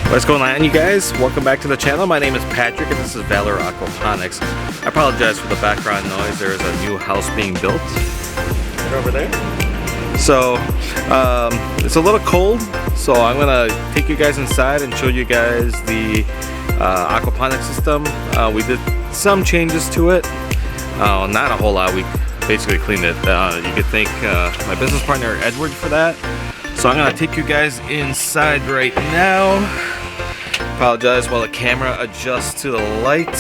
What's going on, you guys? Welcome back to the channel. My name is Patrick and this is Valor Aquaponics. I apologize for the background noise. There is a new house being built right over there. So it's a little cold, so I'm gonna take you guys inside and show you guys the aquaponics system. We did some changes to it, not a whole lot. We basically cleaned it. You could thank my business partner Edward for that. So I'm gonna take you guys inside right now. Apologize while the camera adjusts to the light.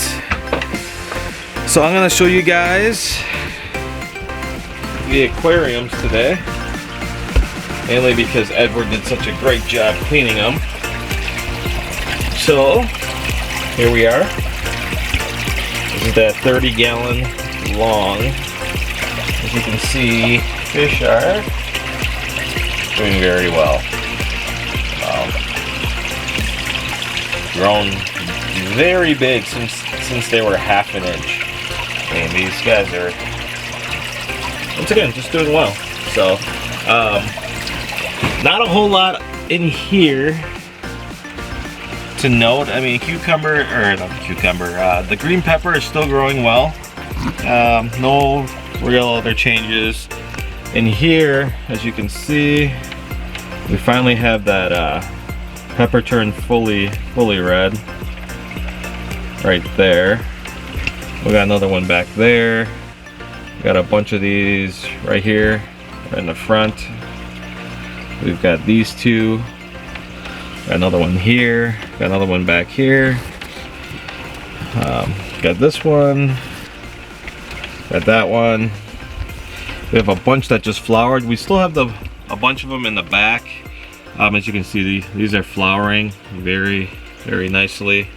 So I'm gonna show you guys the aquariums today, mainly because Edward did such a great job cleaning them. So here we are. This is that 30-gallon long. As you can see, fish are doing very well. Grown very big since they were half an inch. And these guys are, once again, just doing well. So, not a whole lot in here to note. I mean, the green pepper is still growing well. No real other changes. In here, as you can see, we finally have that pepper turned fully red right there. We got another one back there. We got a bunch of these right here, right in the front. We've got these two. Got another one here. Got another one back here. Got this one. Got that one. We have a bunch that just flowered. We still have a bunch of them in the back. As you can see, these are flowering very nicely.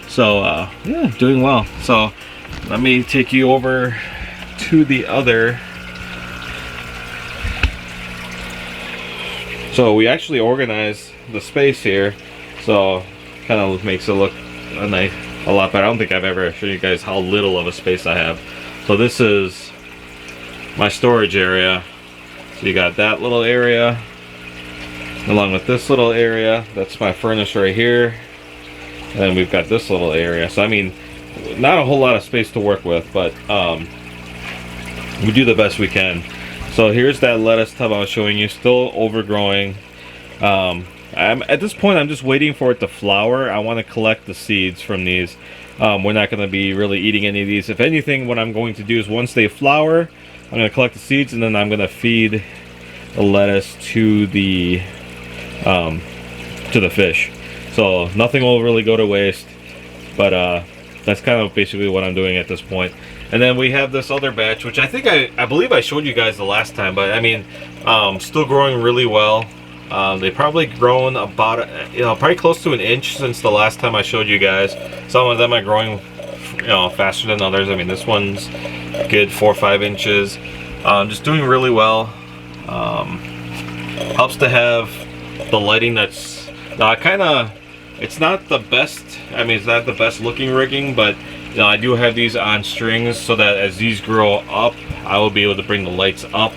So yeah, doing well. So let me take you over to the other. So we actually organized the space here, so kind of makes it look a lot better. I don't think I've ever shown you guys how little of a space I have. So this is my storage area. So you got that little area along with this little area. That's my furnace right here. And then we've got this little area. So I mean, not a whole lot of space to work with, but we do the best we can. So here's that lettuce tub I was showing you, still overgrowing. At this point, I'm just waiting for it to flower. I want to collect the seeds from these. We're not going to be really eating any of these. If anything, what I'm going to do is once they flower, I'm going to collect the seeds and then I'm going to feed the lettuce to the fish. So nothing will really go to waste, but that's kind of basically what I'm doing at this point. And then we have this other batch, which I think I believe I showed you guys the last time, but I mean, still growing really well. They've probably grown about, probably close to an inch since the last time I showed you guys. Some of them are growing, faster than others. I mean, this one's good 4 or 5 inches. Just doing really well. Helps to have the lighting that's it's not the best. I mean, it's not the best looking rigging, but I do have these on strings so that as these grow up, I will be able to bring the lights up.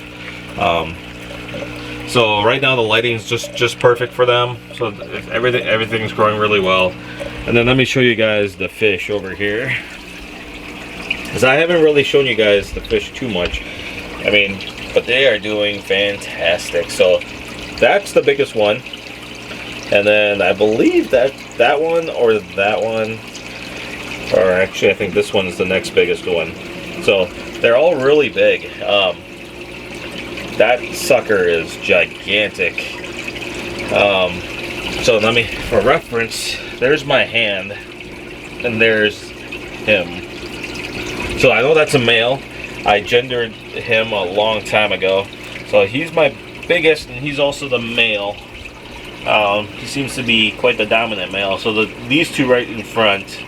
So right now the lighting is just perfect for them. So everything's growing really well. And then let me show you guys the fish over here, because I haven't really shown you guys the fish too much. I mean, but they are doing fantastic. So that's the biggest one. And then I believe that one, or actually I think this one is the next biggest one. So they're all really big. That sucker is gigantic. So let me, for reference, there's my hand and there's him. So I know that's a male. I gendered him a long time ago. So he's my biggest and he's also the male. He seems to be quite the dominant male. So these two right in front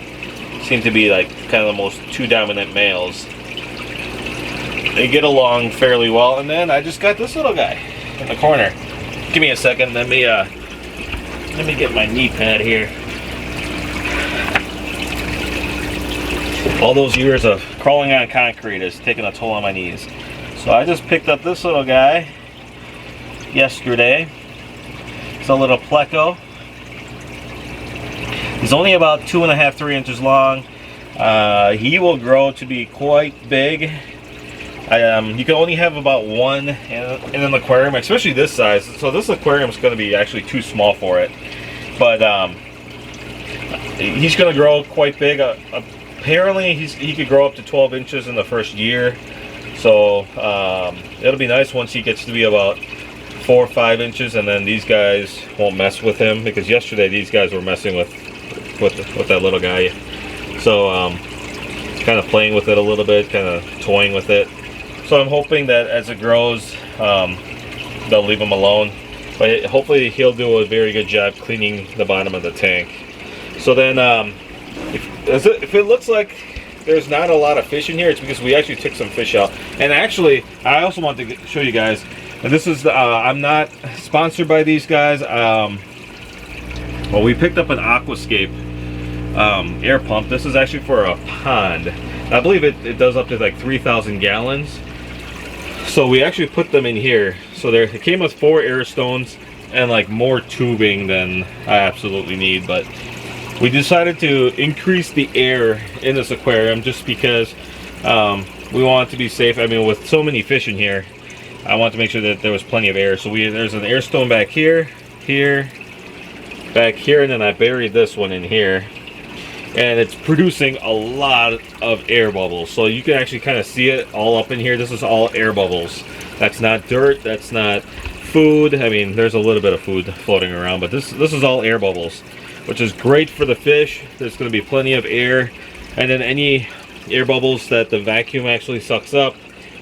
seem to be like kind of the most two dominant males. They get along fairly well. And then I just got this little guy in the corner. Give me a second. Let me get my knee pad here. All those years of crawling on concrete is taking a toll on my knees. So I just picked up this little guy yesterday. It's a little pleco. He's only about 2.5, 3 inches long. He will grow to be quite big. You can only have about one in an aquarium, especially this size. So this aquarium is going to be actually too small for it. But he's going to grow quite big. Apparently, he could grow up to 12 inches in the first year. So it'll be nice once he gets to be about 4 or 5 inches, and then these guys won't mess with him, because yesterday these guys were messing with that little guy. So kind of playing with it a little bit, kind of toying with it. So I'm hoping that as it grows, they'll leave him alone. But hopefully he'll do a very good job cleaning the bottom of the tank. So then if it looks like there's not a lot of fish in here, it's because we actually took some fish out. And actually, I also want to show you guys, and this is I'm not sponsored by these guys. Well, we picked up an Aquascape air pump. This is actually for a pond. I believe it does up to like 3,000 gallons. So we actually put them in here. So it came with 4 air stones and like more tubing than I absolutely need. But we decided to increase the air in this aquarium just because we want it to be safe. I mean, with so many fish in here, I want to make sure that there was plenty of air. So there's an air stone back here, back here, and then I buried this one in here. And it's producing a lot of air bubbles. So you can actually kind of see it all up in here. This is all air bubbles. That's not dirt, that's not food. I mean, there's a little bit of food floating around, but this is all air bubbles, which is great for the fish. There's going to be plenty of air, and then any air bubbles that the vacuum actually sucks up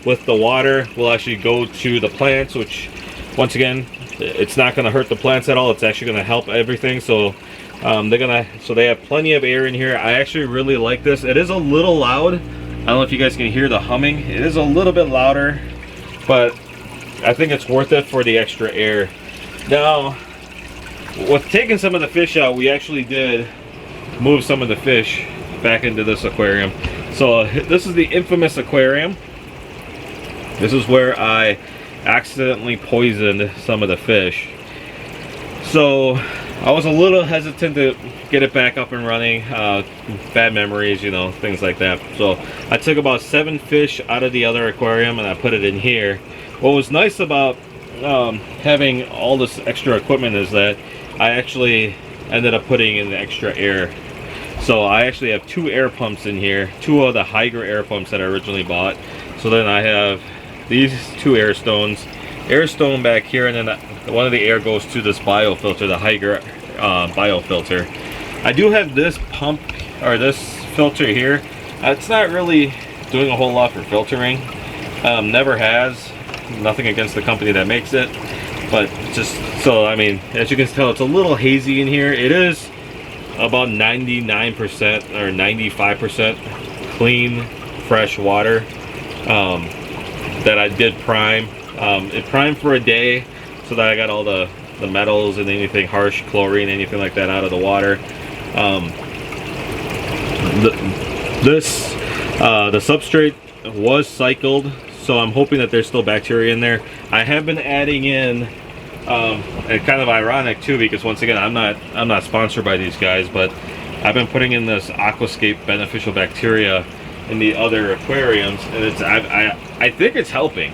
with the water will actually go to the plants, which once again, it's not going to hurt the plants at all. It's actually going to help everything. So they have plenty of air in here. I actually really like this. It is a little loud. I don't know if you guys can hear the humming. It is a little bit louder, but I think it's worth it for the extra air. Now, with taking some of the fish out, we actually did move some of the fish back into this aquarium. So this is the infamous aquarium. This is where I accidentally poisoned some of the fish. So I was a little hesitant to get it back up and running. Bad memories, you know, things like that. So I took about 7 fish out of the other aquarium and I put it in here. What was nice about having all this extra equipment is that I actually ended up putting in the extra air. So I actually have 2 air pumps in here, 2 of the Hydra air pumps that I originally bought. So then I have these 2 air stones, air stone back here, and then one of the air goes to this biofilter, the Hydra biofilter. I do have this pump, or this filter here. It's not really doing a whole lot for filtering. Never has. Nothing against the company that makes it, but just so, I mean, as you can tell, it's a little hazy in here. It is about 99% or 95% clean, fresh water that I did prime. It primed for a day so that I got all the metals and anything harsh, chlorine, anything like that out of the water. The substrate was cycled, so I'm hoping that there's still bacteria in there. I have been adding in, and kind of ironic too, because once again, I'm not sponsored by these guys, but I've been putting in this Aquascape beneficial bacteria in the other aquariums, and I think it's helping.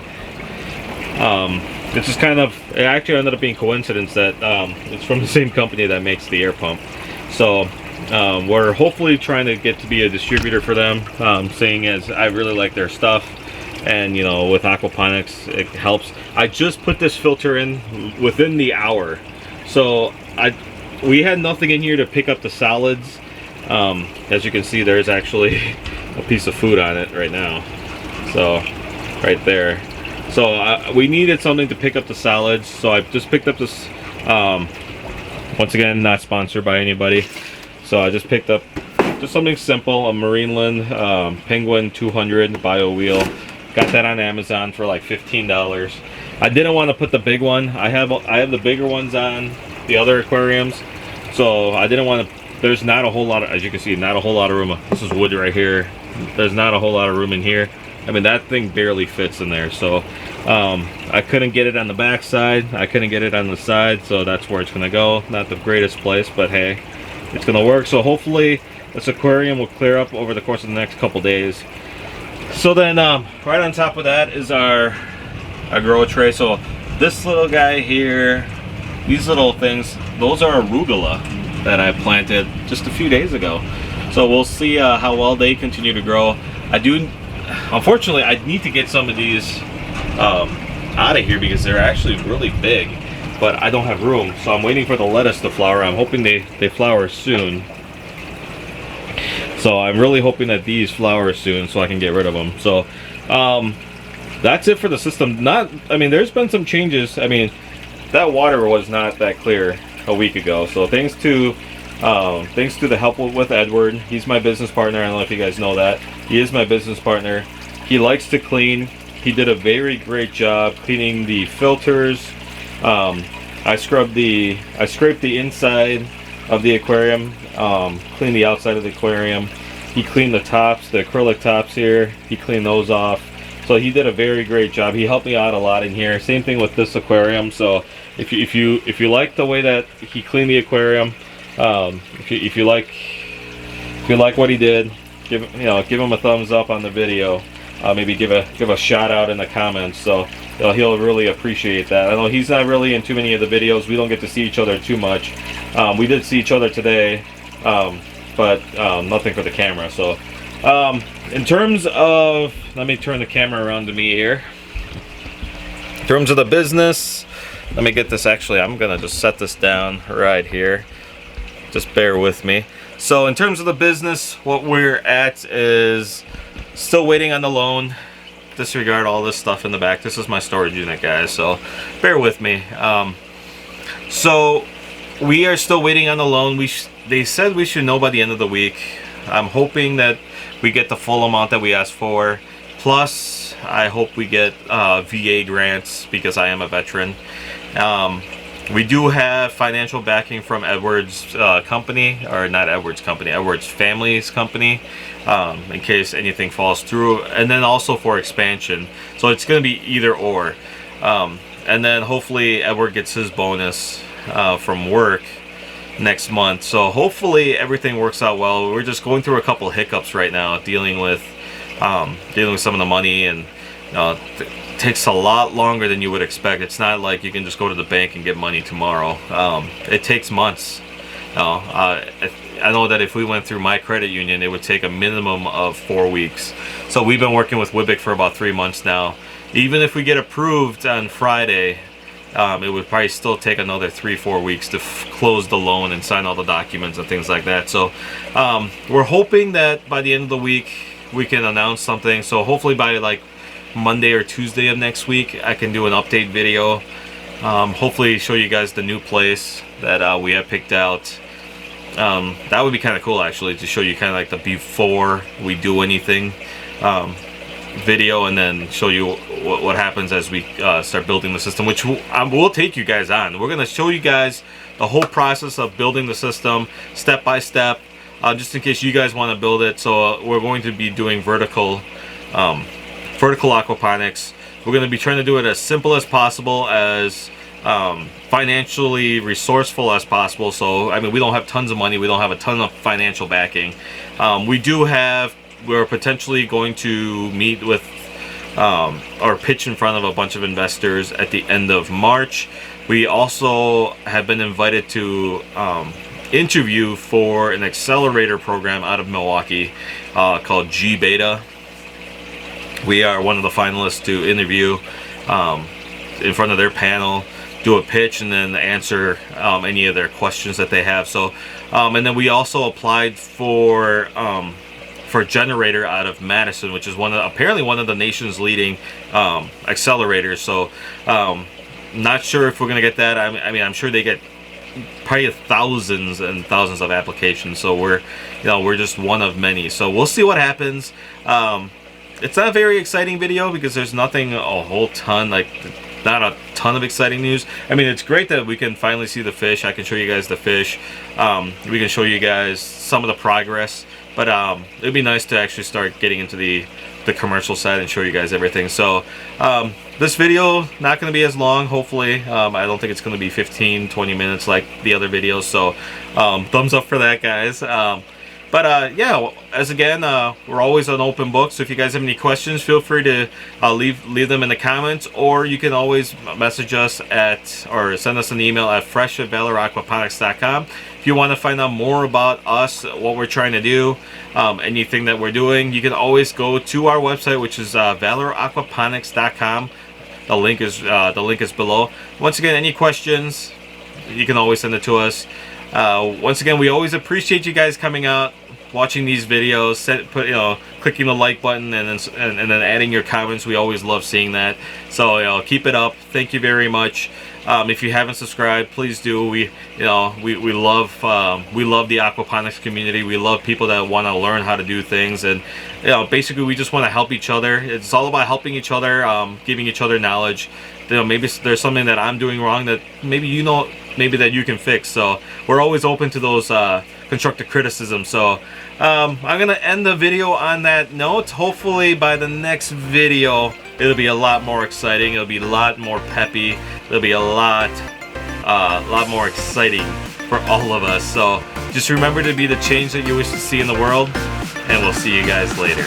It's just kind of, it actually ended up being coincidence that it's from the same company that makes the air pump. So we're hopefully trying to get to be a distributor for them, seeing as I really like their stuff. And you know, with aquaponics, it helps. I just put this filter in within the hour, so we had nothing in here to pick up the solids. As you can see, there's actually a piece of food on it right now, so right there. So we needed something to pick up the solids, so I just picked up this, once again, not sponsored by anybody. So I just picked up just something simple, a Marineland Penguin 200 bio wheel. Got that on Amazon for like $15. I didn't want to put the big one. I have the bigger ones on the other aquariums, so I didn't want to. There's not a whole lot of, as you can see, not a whole lot of room. This is wood right here. There's not a whole lot of room in here. I mean, that thing barely fits in there. So I couldn't get it on the back side. I couldn't get it on the side, so that's where it's gonna go. Not the greatest place, but hey, it's gonna work. So hopefully this aquarium will clear up over the course of the next couple days. So then right on top of that is our grow tray. So this little guy here, these little things, those are arugula that I planted just a few days ago. So we'll see how well they continue to grow. Unfortunately, I need to get some of these out of here because they're actually really big, but I don't have room. So I'm waiting for the lettuce to flower. I'm hoping they flower soon. So I'm really hoping that these flower soon so I can get rid of them. So that's it for the system. I mean, there's been some changes. I mean, that water was not that clear a week ago. So thanks to the help with Edward. He's my business partner. I don't know if you guys know that. He is my business partner. He likes to clean. He did a very great job cleaning the filters. I scraped the inside of the aquarium, cleaned the outside of the aquarium. He cleaned the tops, the acrylic tops here. He cleaned those off. So he did a very great job. He helped me out a lot in here. Same thing with this aquarium. So if you like the way that he cleaned the aquarium, if you like what he did, give him a thumbs up on the video. Maybe give a shout out in the comments. So he'll really appreciate that. I know he's not really in too many of the videos. We don't get to see each other too much. We did see each other today, but nothing for the camera. So in terms of, let me turn the camera around to me here. In terms of the business, let me get this. Actually, I'm gonna just set this down right here. Just bear with me. So in terms of the business, what we're at is still waiting on the loan. Disregard all this stuff in the back. This is my storage unit, guys, so bear with me. So we are still waiting on the loan. They said we should know by the end of the week. I'm hoping that we get the full amount that we asked for. Plus, I hope we get VA grants because I am a veteran. We do have financial backing from Edward's company, or not Edward's company, Edward's family's company, in case anything falls through, and then also for expansion. So it's going to be either or. And then hopefully Edward gets his bonus from work next month. So hopefully everything works out well. We're just going through a couple hiccups right now, dealing with some of the money, and takes a lot longer than you would expect. It's not like you can just go to the bank and get money tomorrow. It takes months. I know that if we went through my credit union, it would take a minimum of 4 weeks. So we've been working with Wibic for about 3 months now. Even if we get approved on Friday, it would probably still take another 3-4 weeks to close the loan and sign all the documents and things like that. So we're hoping that by the end of the week we can announce something. So hopefully by like Monday or Tuesday of next week I can do an update video. Hopefully show you guys the new place that we have picked out. That would be kind of cool, actually, to show you kind of like the before we do anything video, and then show you what happens as we start building the system, which we'll take you guys on. We're going to show you guys the whole process of building the system step by step, just in case you guys want to build it. So we're going to be doing vertical aquaponics. We're going to be trying to do it as simple as possible, as financially resourceful as possible. So I mean, we don't have tons of money, we don't have a ton of financial backing. We're potentially going to meet with or pitch in front of a bunch of investors at the end of March. We also have been invited to interview for an accelerator program out of Milwaukee called G Beta. We are one of the finalists to interview in front of their panel, do a pitch, and then answer any of their questions that they have. So and then we also applied for Generator out of Madison, which is apparently one of the nation's leading accelerators. So not sure if we're gonna get that. I mean, I'm sure they get probably thousands and thousands of applications. So we're just one of many. So we'll see what happens. It's not a very exciting video because there's nothing a whole ton, like not a ton of exciting news. I mean, it's great that we can finally see the fish. I can show you guys the fish. We can show you guys some of the progress. but it'd be nice to actually start getting into the commercial side and show you guys everything. So this video not going to be as long, hopefully. I don't think it's going to be 15-20 minutes like the other videos, so thumbs up for that, guys. But yeah, as again, we're always an open book, so if you guys have any questions, feel free to leave them in the comments, or you can always message us at, or send us an email at fresh@valoraquaponics.com. If you want to find out more about us, what we're trying to do, anything that we're doing, you can always go to our website, which is valoraquaponics.com. The link is below. Once again, any questions, you can always send it to us. Once again, we always appreciate you guys coming out, watching these videos, clicking the like button, and then adding your comments. We always love seeing that. So keep it up. Thank you very much. If you haven't subscribed, please do. We love the aquaponics community. We love people that want to learn how to do things, and basically we just want to help each other. It's all about helping each other, giving each other knowledge. Maybe there's something that I'm doing wrong that maybe that you can fix. So we're always open to those constructive criticism. So I'm gonna end the video on that note. Hopefully by the next video it'll be a lot more exciting, it'll be a lot more peppy, it'll be a lot more exciting for all of us. So just remember to be the change that you wish to see in the world, and we'll see you guys later.